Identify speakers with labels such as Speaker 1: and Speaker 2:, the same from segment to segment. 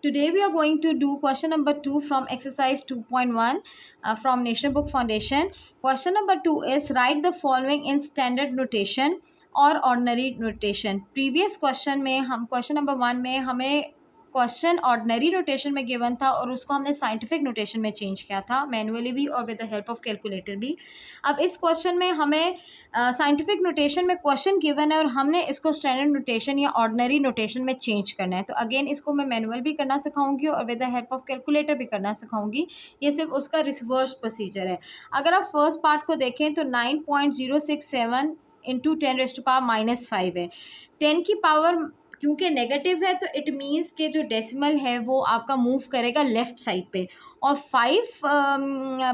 Speaker 1: Today we are going to do question number 2 from exercise 2.1 from National Book Foundation. Question number 2 is write the following in standard notation और ordinary notation. Previous question में हम question number 1 में हमें question ordinary notation में given था और उसको हमने साइंटिफिक नोटेशन में चेंज किया था, मैनुअली भी और with the help of calculator भी. अब इस क्वेश्चन में हमें साइंटिफिक नोटेशन में क्वेश्चन गिवन है और हमने इसको स्टैंडर्ड नोटेशन या ऑर्डनरी नोटेशन में चेंज करना है. तो अगेन इसको मैं मैनुअल भी करना सिखाऊंगी और with the help of calculator भी करना सिखाऊंगी. ये सिर्फ उसका रिवर्स प्रोसीजर है. अगर आप फर्स्ट पार्ट को देखें तो 9.067 इंटू 10⁻⁵ है. 10 की पावर क्योंकि नेगेटिव है तो इट मीन्स के जो डेसिमल है वो आपका मूव करेगा लेफ़्ट साइड पे, और 5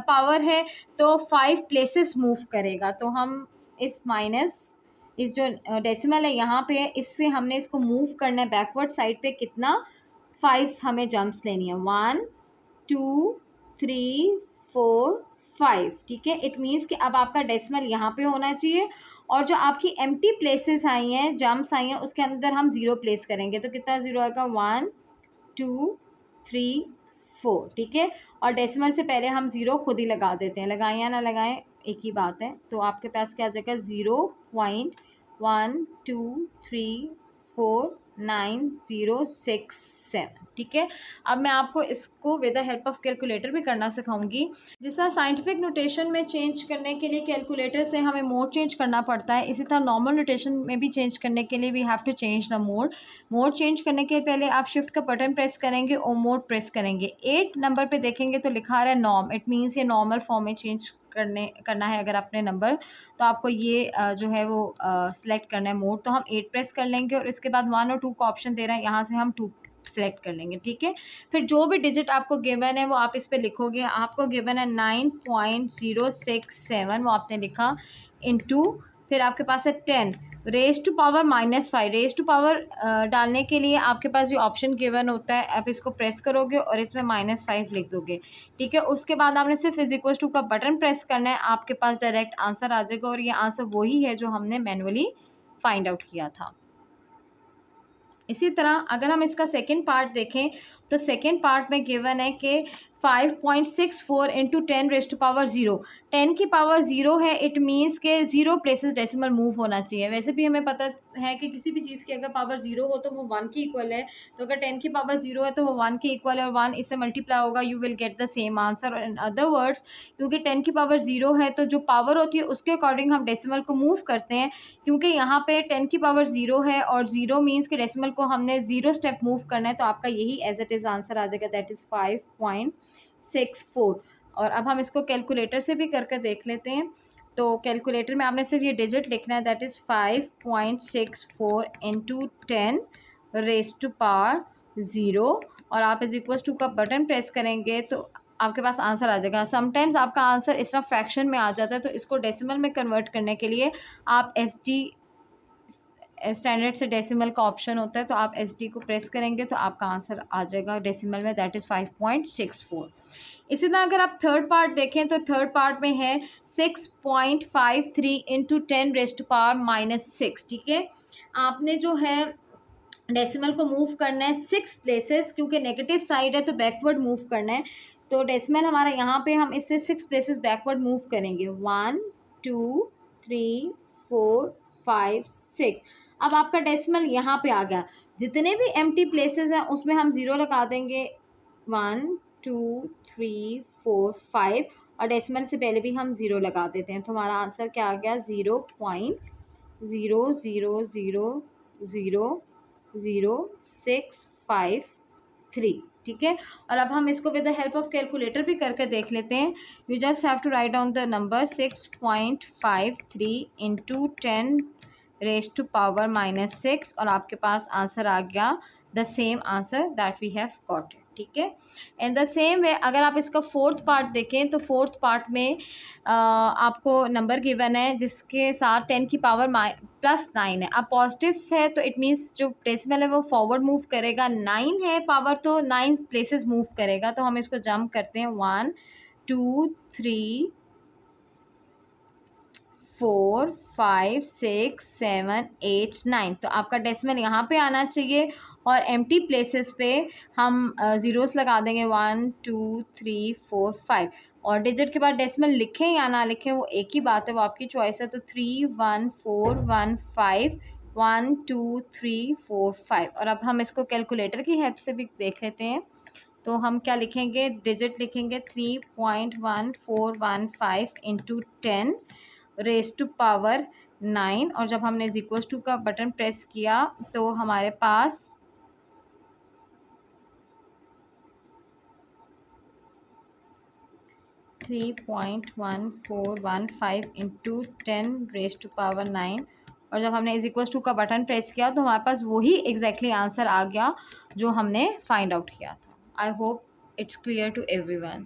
Speaker 1: पावर है तो 5 प्लेसेस मूव करेगा. तो हम इस जो डेसिमल है यहाँ पे, इससे हमने इसको मूव करना है बैकवर्ड साइड पे. कितना? 5 हमें जंप्स लेनी है. 1 2 3 4 5. ठीक है, इट मीन्स कि अब आपका डेसिमल यहाँ पे होना चाहिए और जो आपकी एम्प्टी प्लेसेस आई हैं, जंप्स आई हैं, उसके अंदर हम 0 प्लेस करेंगे. तो कितना 0 आएगा? 1 2 3 4. ठीक है, और डेसिमल से पहले हम 0 खुद ही लगा देते हैं. लगाएं या ना लगाएं एक ही बात है. तो आपके पास क्या आ जाएगा? 0.123459067. ठीक है, अब मैं आपको इसको with the help of calculator भी करना सिखाऊंगी. जिस तरह साइंटिफिक नोटेशन में चेंज करने के लिए कैलकुलेटर से हमें मोड चेंज करना पड़ता है, इसी तरह नॉर्मल नोटेशन में भी चेंज करने के लिए we have to change the mode. Mode change करने के पहले आप शिफ्ट का बटन प्रेस करेंगे और मोड प्रेस करेंगे. 8 नंबर पे देखेंगे तो लिखा रहा है नॉर्म. इट मीन्स ये नॉर्मल फॉर्म में चेंज करना है. अगर अपने नंबर तो आपको ये जो है वो सिलेक्ट करना है मोड. तो हम 8 प्रेस कर लेंगे और इसके बाद 1 और 2 का ऑप्शन दे रहा है, यहाँ से हम 2 सेलेक्ट कर लेंगे. ठीक है, फिर जो भी डिजिट आपको गिवन है वो आप इस पे लिखोगे. आपको गिवन है 9.067, वो आपने लिखा, इनटू फिर आपके पास है 10 raise to power -5. Raise to power डालने के लिए आपके पास ये ऑप्शन गिवन होता है, आप इसको प्रेस करोगे और इसमें -5 लिख दोगे. ठीक है, उसके बाद आपने सिर्फ =2 का बटन प्रेस करना है, आपके पास डायरेक्ट आंसर आ जाएगा और ये आंसर वही है जो हमने मैनुअली फाइंड आउट किया था. इसी तरह अगर हम इसका सेकेंड पार्ट देखें तो सेकेंड पार्ट में गिवन है कि 5.64 इंटू 10⁻0. 10 की पावर 0 है, इट मीन्स के 0 प्लेसेस डेसिमल मूव होना चाहिए. वैसे भी हमें पता है कि किसी भी चीज़ की अगर पावर 0 हो तो वो 1 की इक्वल है. तो अगर 10 की पावर 0 है तो वो 1 की इक्वल है और 1 इससे मल्टीप्लाई होगा, you will get the same answer. और इन अदर वर्ड्स, क्योंकि 10 की पावर 0 है तो जो पावर होती है उसके अकॉर्डिंग हम डेसिमल को मूव करते हैं. क्योंकि यहाँ पे 10 की पावर 0 है और 0 मीन्स के डेसिमल को हमने 0 स्टेप मूव करना है. तो आपका यही एज इट इज़ आंसर आ जाएगा, दैट इज़ 5.64. और अब हम इसको कैलकुलेटर से भी करके देख लेते हैं. तो कैलकुलेटर में आपने सिर्फ ये डिजिट लिखना है, दैट इज़ 5.64 इंटू 10⁻0 और आप =2 का बटन प्रेस करेंगे तो आपके पास आंसर आ जाएगा. समटाइम्स आपका आंसर इस तरह फ्रैक्शन में आ जाता है, तो इसको डेसिमल में कन्वर्ट करने के लिए आप स्टैंडर्ड से डेसिमल का ऑप्शन होता है, तो आप SD को प्रेस करेंगे तो आपका आंसर आ जाएगा डेसिमल में, दैट इज़ 5.64. इसी तरह अगर आप थर्ड पार्ट देखें तो थर्ड पार्ट में है 6.53 इंटू 10⁻⁻6. ठीक है, आपने जो है डेसिमल को मूव करना है 6 प्लेसेस, क्योंकि नेगेटिव साइड है तो बैकवर्ड मूव करना है. तो डेसिमल हमारा यहाँ पे हम इससे 6 प्लेसेस बैकवर्ड मूव करेंगे. 1 2 3 4 5 6. अब आपका डेसिमल यहाँ पे आ गया. जितने भी एम्प्टी प्लेसेस हैं उसमें हम 0 लगा देंगे. 1 2 3 4 5 और डेसिमल से पहले भी हम 0 लगा देते हैं. तो हमारा आंसर क्या आ गया? 0.0000653. ठीक है, और अब हम इसको with the help of calculator भी करके देख लेते हैं. You just have to write down the number 6.53 into 10⁻⁻6 और आपके पास आंसर आ गया the same answer that we have got. ठीक है, इन द सेम वे अगर आप इसका फोर्थ पार्ट देखें तो फोर्थ पार्ट में आपको नंबर गिवन है जिसके साथ 10 की पावर +9 है. अब पॉजिटिव है तो इट मीन्स जो डेसिमल है वो फॉरवर्ड मूव करेगा. 9 है पावर तो 9 प्लेसेस मूव करेगा. तो हम इसको जंप करते हैं. 1 2 3 4 5 6 7 8 9। तो आपका डेसिमल यहाँ पे आना चाहिए और एम्प्टी प्लेसेस पे हम ज़ीरोस लगा देंगे 1 2 3 4 5। और डिजिट के बाद डेसिमल लिखें या ना लिखें वो एक ही बात है, वो आपकी चॉइस है। तो 3 1 4 1 5 1 2 3 4 5। और अब हम इसको कैलकुलेटर की हेल्प से भी देख लेते हैं। तो हम क्या लिखेंगे, डिजिट लिखेंगे 3.1415 इंटू 10 रेज टू पावर 9। और जब हमने इक्वल्स टू का बटन प्रेस किया तो हमारे पास 3.1415 इंटू 10 रेज टू पावर 9। और जब हमने इक्वल्स टू का बटन प्रेस किया तो हमारे पास वही एग्जैक्टली आंसर आ गया जो हमने फाइंड आउट किया था। I hope it's clear to everyone.